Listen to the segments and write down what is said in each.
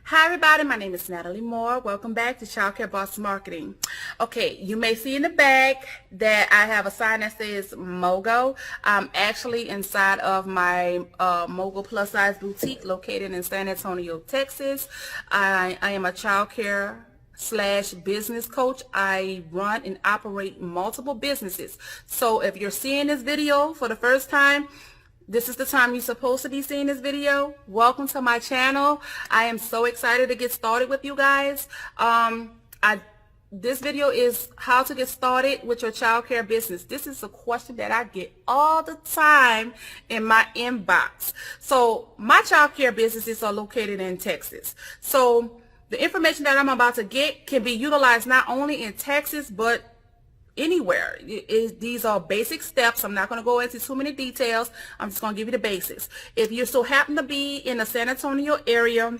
Hi everybody, my name is Natalie Moore. Welcome back to Childcare Boss Marketing. Okay, you may see in the back that I have a sign that says Mogo. I'm actually inside of my Mogo Plus Size Boutique located in San Antonio, Texas. I am a childcare / business coach. I run and operate multiple businesses. So if you're seeing this video for the first time, this is the time you're supposed to be seeing this video. Welcome to my channel. I am so excited to get started with you guys. This video is how to get started with your childcare business. This is a question that I get all the time in my inbox. So my childcare businesses are located in Texas. So the information that I'm about to get can be utilized not only in Texas, but anywhere. These are basic steps. I'm not going to go into too many details. I'm just going to give you the basics. If you still happen to be in the San Antonio area,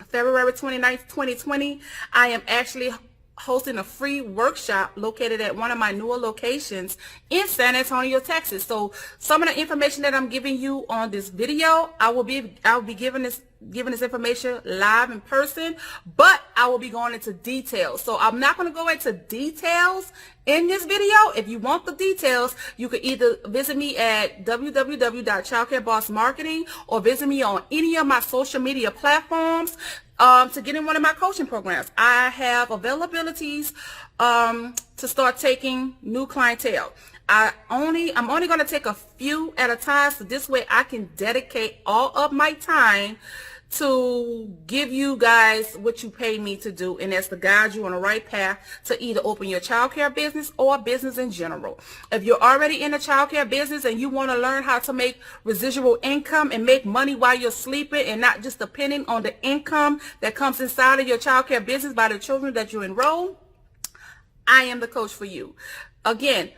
February 29th, 2020, I am actually hosting a free workshop located at one of my newer locations in San Antonio, Texas. So some of the information that I'm giving you on this video, I'll be giving this information live in person, but I will be going into details. So I'm not going to go into details in this video. If you want the details, you can either visit me at www.childcarebossmarketing or visit me on any of my social media platforms to get in one of my coaching programs. I have availabilities to start taking new clientele. I'm only going to take a few at a time, so this way I can dedicate all of my time to give you guys what you pay me to do, and that's to guide you on the right path to either open your childcare business or business in general. If you're already in a childcare business and you want to learn how to make residual income and make money while you're sleeping and not just depending on the income that comes inside of your childcare business by the children that you enroll, I am the coach for you. Again,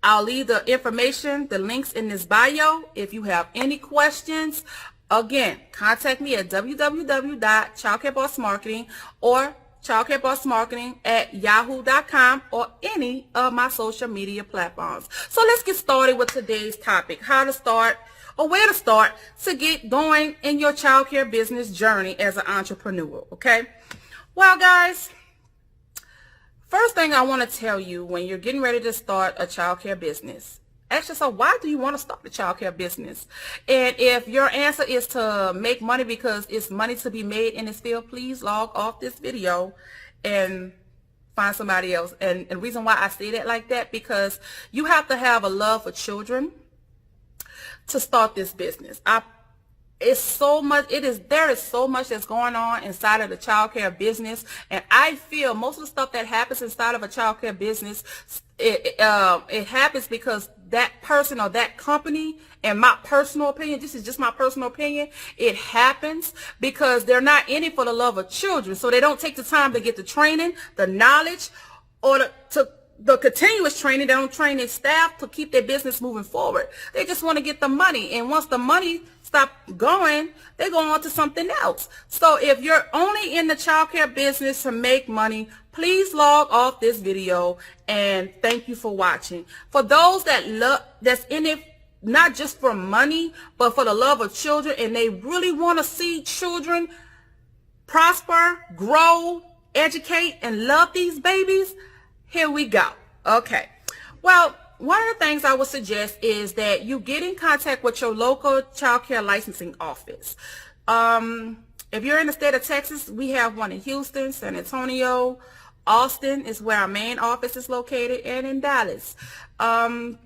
I'll leave the information, the links in this bio. If you have any questions, again, contact me at www.childcarebossmarketing or childcarebossmarketing@yahoo.com or any of my social media platforms. So let's get started with today's topic, how to start or where to start to get going in your childcare business journey as an entrepreneur, okay? Well, guys, first thing I want to tell you when you're getting ready to start a childcare business, ask yourself, why do you want to start a childcare business? And if your answer is to make money because it's money to be made in this field, please log off this video and find somebody else. And the reason why I say that like that, because you have to have a love for children to start this business. There is so much that's going on inside of the childcare business, and I feel most of the stuff that happens inside of a childcare business, it happens because that person or that company, in my personal opinion, this is just my personal opinion, it happens because they're not in it for the love of children. So they don't take the time to get the training, the knowledge, or the continuous training. They don't train their staff to keep their business moving forward. They just want to get the money, and once the money stop going, they go on to something else. So if you're only in the childcare business to make money, please log off this video, and thank you for watching. For those that's in it not just for money, but for the love of children, and they really want to see children prosper, grow, educate, and love these babies, here we go. Okay. Well, one of the things I would suggest is that you get in contact with your local childcare licensing office. If you're in the state of Texas, we have one in Houston, San Antonio, Austin is where our main office is located, and in Dallas. The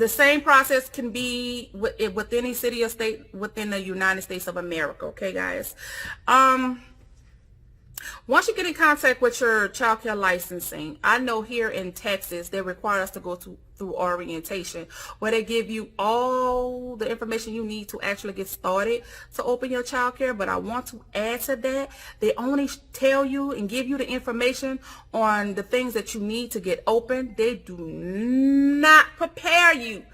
same process can be with any city or state within the United States of America. Okay, guys. Once you get in contact with your childcare licensing, I know here in Texas they require us to go through orientation, where they give you all the information you need to actually get started to open your childcare. But I want to add to that, they only tell you and give you the information on the things that you need to get open. They do not prepare you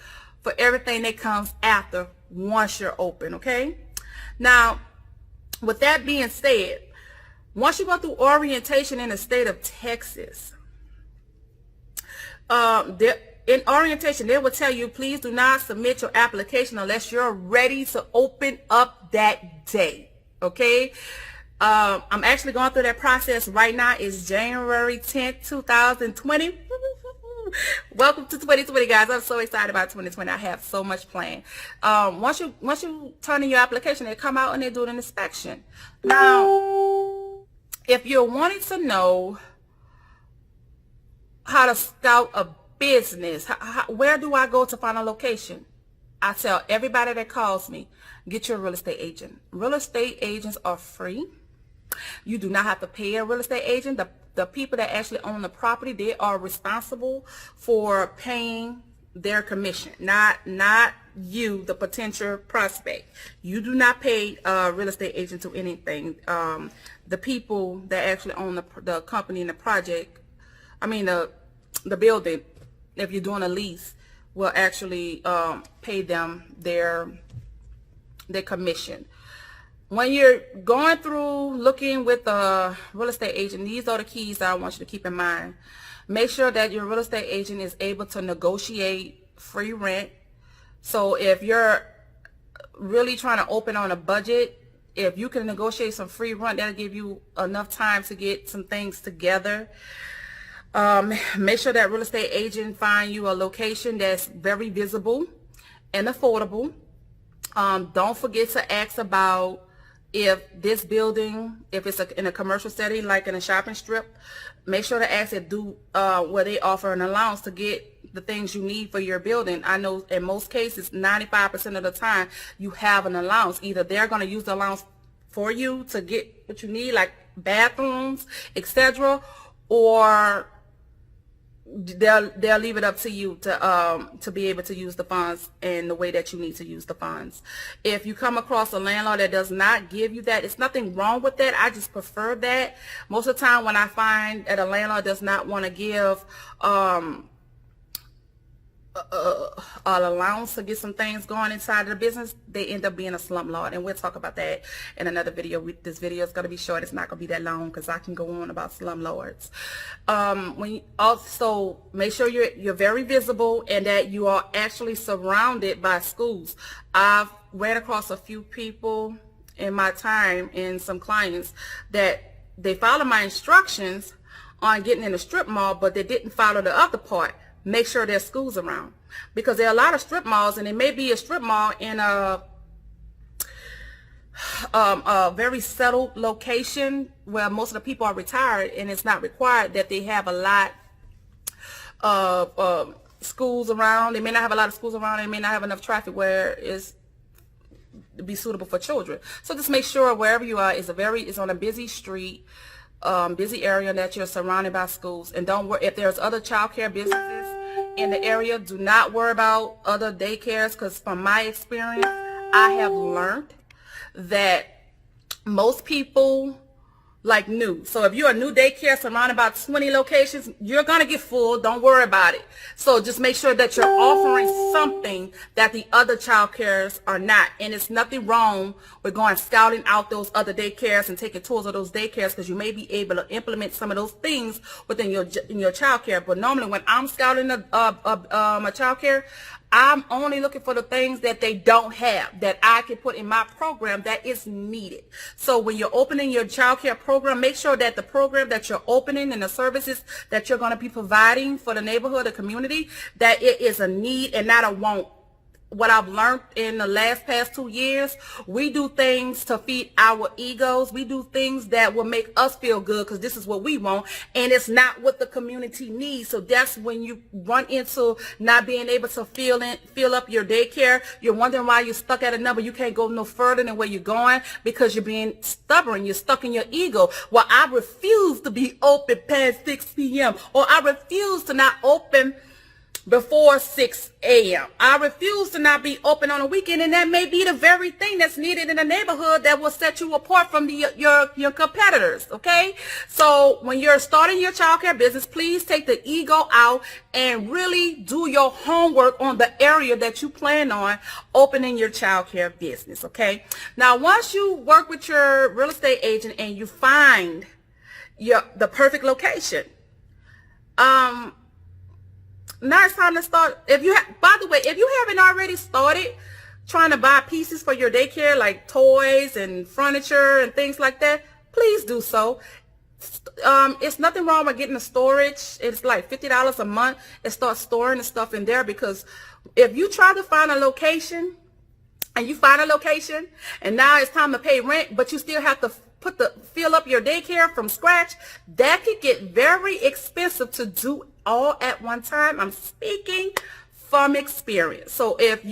for everything that comes after once you're open, okay? Now, with that being said, once you go through orientation in the state of Texas, in orientation, they will tell you, please do not submit your application unless you're ready to open up that day. Okay? I'm actually going through that process right now. It's January 10th, 2020. Welcome to 2020, guys. I'm so excited about 2020. I have so much planned. Once you turn in your application, they come out and they do an inspection. Now, if you're wanting to know how to scout a business, where do I go to find a location? I tell everybody that calls me, get your real estate agent. Real estate agents are free. You do not have to pay a real estate agent. The people that actually own the property, they are responsible for paying their commission, not you, the potential prospect. You do not pay a real estate agent to anything. The people that actually own the company and the project, the building, if you're doing a lease, will actually pay them their commission. When you're going through looking with a real estate agent, these are the keys that I want you to keep in mind. Make sure that your real estate agent is able to negotiate free rent. So if you're really trying to open on a budget, if you can negotiate some free rent, that'll give you enough time to get some things together. Make sure that real estate agent find you a location that's very visible and affordable. Don't forget to ask about if this building, if it's in a commercial setting like in a shopping strip, make sure to ask if where they offer an allowance to get the things you need for your building. I know in most cases, 95% of the time, you have an allowance. Either they're going to use the allowance for you to get what you need, like bathrooms, etc., or they'll leave it up to you to be able to use the funds in the way that you need to use the funds. If you come across a landlord that does not give you that, it's nothing wrong with that. I just prefer that. Most of the time when I find that a landlord does not want to give an allowance to get some things going inside of the business, they end up being a slumlord, and we'll talk about that in another video. This video is going to be short. It's not going to be that long because I can go on about slumlords. When you also make sure you're very visible and that you are actually surrounded by schools. I've ran across a few people in my time and some clients that they followed my instructions on getting in a strip mall, but they didn't follow the other part. Make sure there's schools around, because there are a lot of strip malls, and it may be a strip mall in a very settled location where most of the people are retired, and it's not required that they have a lot of schools around. They may not have a lot of schools around. They may not have enough traffic where it's be suitable for children. So just make sure wherever you are is on a busy street, busy area, that you're surrounded by schools. And don't worry if there's other childcare businesses in the area. Do not worry about other daycares, because from my experience, I have learned that most people like new. So if you're a new daycare surrounded by 20 locations, you're going to get full. Don't worry about it. So just make sure that you're offering something that the other child cares are not. And it's nothing wrong with going scouting out those other daycares and taking tours of those daycares, because you may be able to implement some of those things within your child care. But normally when I'm scouting a child care, I'm only looking for the things that they don't have that I can put in my program that is needed. So when you're opening your child care program, make sure that the program that you're opening and the services that you're going to be providing for the neighborhood, the community, that it is a need and not a want. What I've learned in the past 2 years, we do things to feed our egos. We do things that will make us feel good because this is what we want, and it's not what the community needs. So that's when you run into not being able to fill up your daycare. You're wondering why you're stuck at a number. You can't go no further than where you're going because you're being stubborn. You're stuck in your ego. Well, I refuse to be open past 6 p.m. or I refuse to not open before 6 a.m. I refuse to not be open on a weekend, and that may be the very thing that's needed in the neighborhood that will set you apart from your competitors, okay? So when you're starting your childcare business, please take the ego out and really do your homework on the area that you plan on opening your childcare business, okay? Now, once you work with your real estate agent and you find the perfect location, now it's time to start. By the way, if you haven't already started trying to buy pieces for your daycare, like toys and furniture and things like that, please do so. It's nothing wrong with getting a storage. It's like $50 a month and start storing the stuff in there, because if you try to find a location and you find a location and now it's time to pay rent, but you still have to fill up your daycare from scratch, that could get very expensive to do all at one time. I'm speaking from experience. So if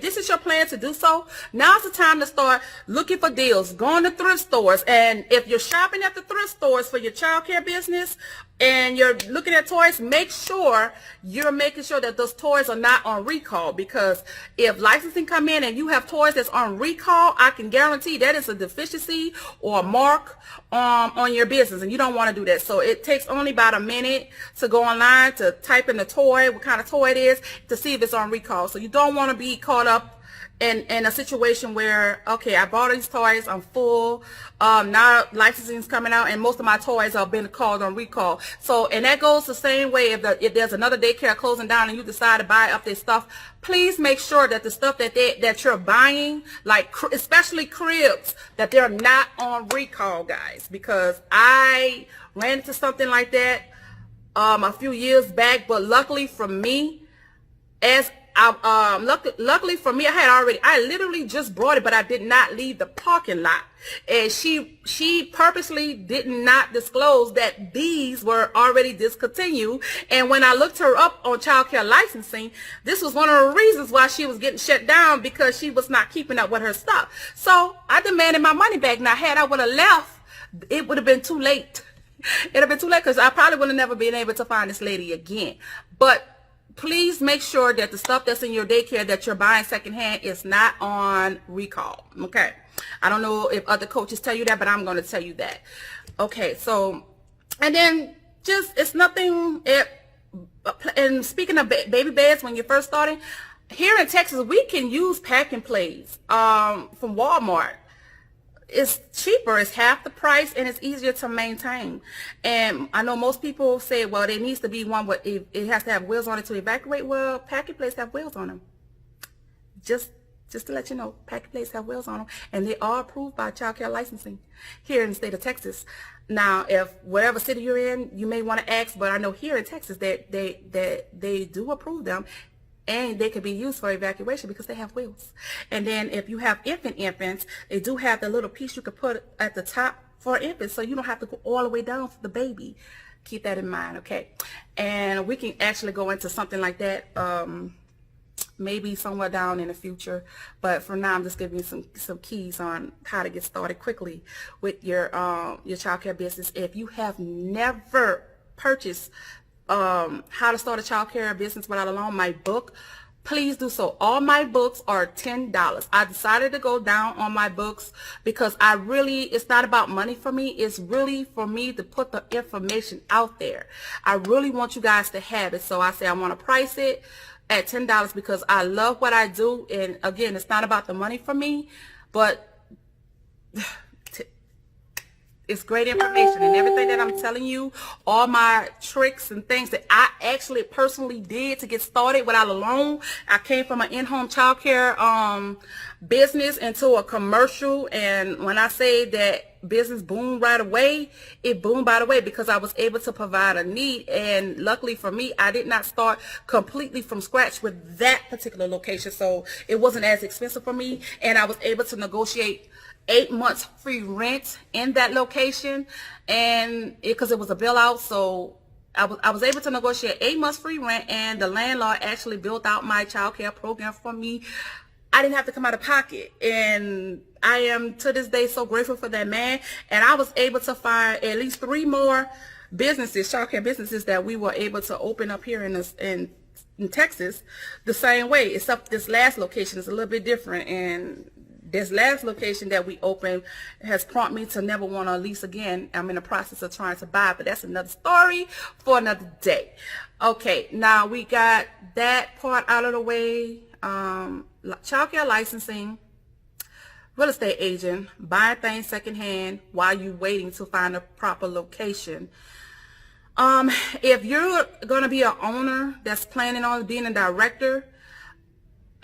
this is your plan to do so, now's the time to start looking for deals, going to thrift stores. And if you're shopping at the thrift stores for your childcare business and you're looking at toys, make sure you're making sure that those toys are not on recall, because if licensing come in and you have toys that's on recall, I can guarantee that is a deficiency or a mark on your business, and you don't want to do that. So it takes only about a minute to go online to type in the toy, what kind of toy it is, to see if it's on recall. So you don't want to be caught up in a situation where, okay, I bought these toys, I'm full, now licensing's coming out and most of my toys have been called on recall. So, and that goes the same way if there's another daycare closing down and you decide to buy up their stuff, please make sure that the stuff that you're buying, like especially cribs, that they're not on recall, guys, because I ran into something like that a few years back, but luckily for me, luckily for me, I literally just brought it, but I did not leave the parking lot. And she purposely did not disclose that these were already discontinued. And when I looked her up on childcare licensing, this was one of the reasons why she was getting shut down, because she was not keeping up with her stuff. So I demanded my money back. Now, had I would have left, it would have been too late. It would have been too late, because I probably would have never been able to find this lady again. But please make sure that the stuff that's in your daycare that you're buying secondhand is not on recall. Okay. I don't know if other coaches tell you that, but I'm going to tell you that. Okay. So, and then just, it's nothing. And speaking of baby beds, when you're first starting, here in Texas, we can use pack and plays from Walmart. It's cheaper, it's half the price, and it's easier to maintain. And I know most people say, well, there needs to be one where it has to have wheels on it to evacuate. Well, packet plates have wheels on them. Just to let you know, packet plates have wheels on them, and they are approved by childcare licensing here in the state of Texas. Now, if whatever city you're in, you may want to ask, but I know here in Texas that they do approve them. And they can be used for evacuation because they have wheels. And then if you have infants, they do have the little piece you can put at the top for infants, so you don't have to go all the way down for the baby. Keep that in mind, okay? And we can actually go into something like that maybe somewhere down in the future. But for now, I'm just giving you some keys on how to get started quickly with your childcare business. If you have never purchased How to Start a Childcare Business Without a Loan, my book, please do so. All my books are $10. I decided to go down on my books because it's not about money for me. It's really for me to put the information out there. I really want you guys to have it. So I say I want to price it at $10 because I love what I do. And again, it's not about the money for me, but it's great information, and everything that I'm telling you, all my tricks and things that I actually personally did to get started without a loan. I came from an in-home childcare business into a commercial, and when I say that business boomed right away, it boomed right away because I was able to provide a need. And luckily for me, I did not start completely from scratch with that particular location, so it wasn't as expensive for me, and I was able to negotiate 8 months free rent in that location, and because it was a bill out, so I was able to negotiate 8 months free rent, and the landlord actually built out my child care program for me. I didn't have to come out of pocket, and I am to this day so grateful for that man. And I was able to find at least 3 more businesses, child care businesses, that we were able to open up here in Texas the same way, except this last location is a little bit different. And this last location that we opened has prompted me to never want to lease again. I'm in the process of trying to buy, but that's another story for another day. Okay, now we got that part out of the way. Childcare licensing, real estate agent, buying things secondhand while you're waiting to find a proper location. If you're going to be an owner that's planning on being a director,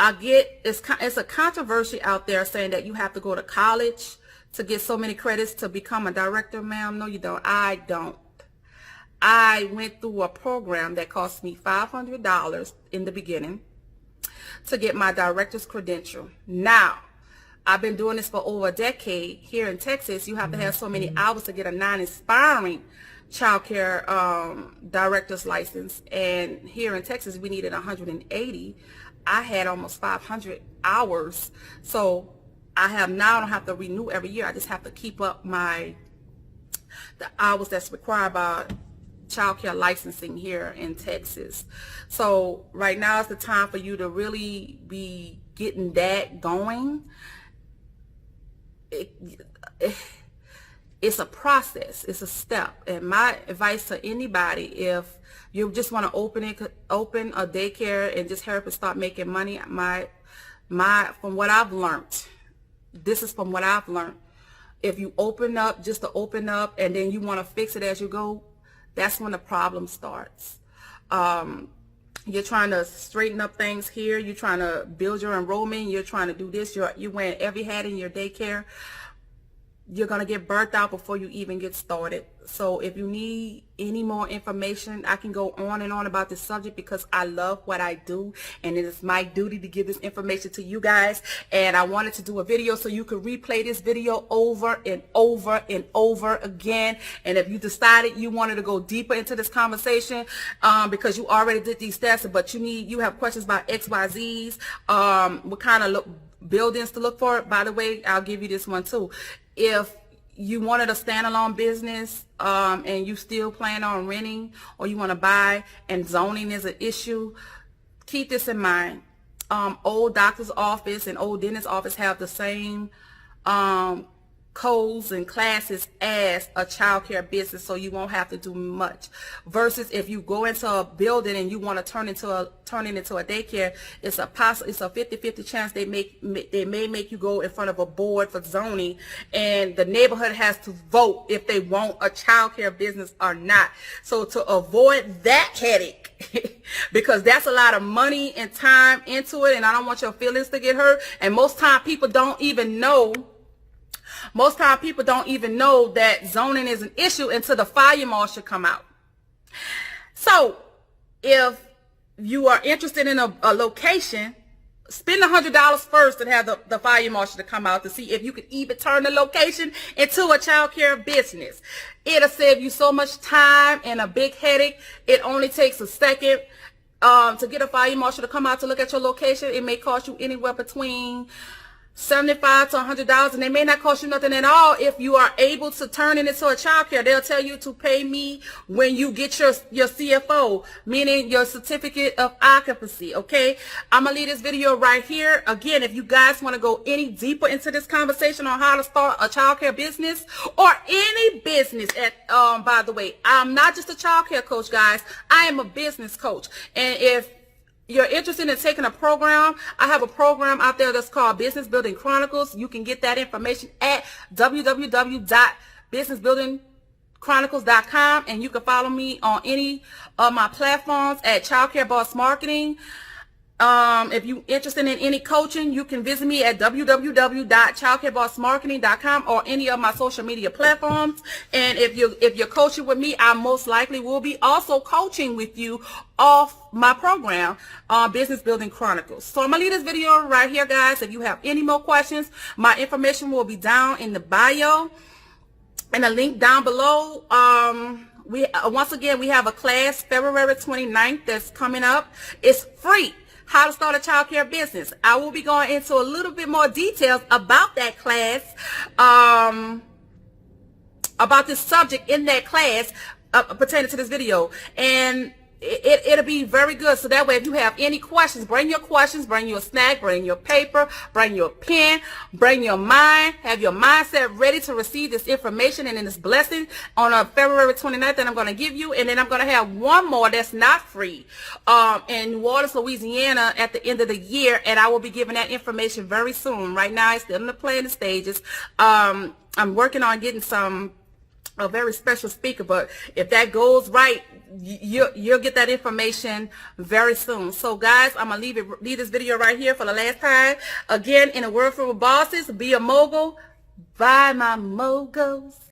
I get it's a controversy out there saying that you have to go to college to get so many credits to become a director, ma'am? No, you don't. I don't. I went through a program that cost me $500 in the beginning to get my director's credential. Now, I've been doing this for over a decade. Here in Texas, you have to have so many hours to get a non-inspiring childcare director's license. And here in Texas, we needed 180. I had almost 500 hours. So I don't have to renew every year. I just have to keep up the hours that's required by childcare licensing here in Texas. So right now is the time for you to really be getting that going. It's a process. It's a step. And my advice to anybody, if you just want to open a daycare and just hurry up and start making money, from what I've learned, this is from what I've learned. If you open up just to open up and then you want to fix it as you go, that's when the problem starts. You're trying to straighten up things here. You're trying to build your enrollment. You're trying to do this. You're wearing every hat in your daycare. You're going to get burnt out before you even get started. So if you need any more information, I can go on and on about this subject because I love what I do, and it is my duty to give this information to you guys. And I wanted to do a video so you could replay this video over and over and over again. And if you decided you wanted to go deeper into this conversation, because you already did these steps, but you have questions about XYZs, what kind of buildings to look for. By the way, I'll give you this one too. If you wanted a standalone business and you still plan on renting, or you want to buy and zoning is an issue, keep this in mind. Old doctor's office and old dentist's office have the same codes and classes as a childcare business, so you won't have to do much. Versus if you go into a building and you want to turn it into a daycare, it's a 50-50 chance they may make you go in front of a board for zoning, and the neighborhood has to vote if they want a childcare business or not. So to avoid that headache, because that's a lot of money and time into it, and I don't want your feelings to get hurt. And most time people don't even know that zoning is an issue until the fire marshal come out. So if you are interested in a location, spend $100 first and have the fire marshal to come out to see if you can even turn the location into a child care business. It'll save you so much time and a big headache. It only takes a second to get a fire marshal to come out to look at your location. It may cost you anywhere between $75 to $100, and they may not cost you nothing at all if you are able to turn it into a childcare. They'll tell you to pay me when you get your CFO, meaning your certificate of occupancy. Okay, I'm gonna leave this video right here. Again, if you guys want to go any deeper into this conversation on how to start a childcare business or any business, by the way, I'm not just a childcare coach, guys. I am a business coach, and if you're interested in taking a program, I have a program out there that's called Business Building Chronicles. You can get that information at www.businessbuildingchronicles.com, and you can follow me on any of my platforms at Childcare Boss Marketing. If you're interested in any coaching, you can visit me at www.childcarebossmarketing.com or any of my social media platforms. And if you're coaching with me, I most likely will be also coaching with you off my program, Business Building Chronicles. So I'm gonna leave this video right here, guys. If you have any more questions, my information will be down in the bio and a link down below. Once again, we have a class February 29th that's coming up. It's free. How to start a childcare business. I will be going into a little bit more details about that class, about this subject in that class pertaining to this video. And it'll be very good. So that way, if you have any questions, bring your snack, bring your paper, bring your pen, bring your mind, have your mindset ready to receive this information and this blessing on February 29th that I'm going to give you. And then I'm going to have one more that's not free in New Orleans, Louisiana at the end of the year. And I will be giving that information very soon. Right now, it's still in the planning stages. I'm working on getting a very special speaker, but if that goes right, you'll get that information very soon. So guys, I'm gonna leave this video right here for the last time. Again, in a word from bosses, be a mogul, Bye, my mogos.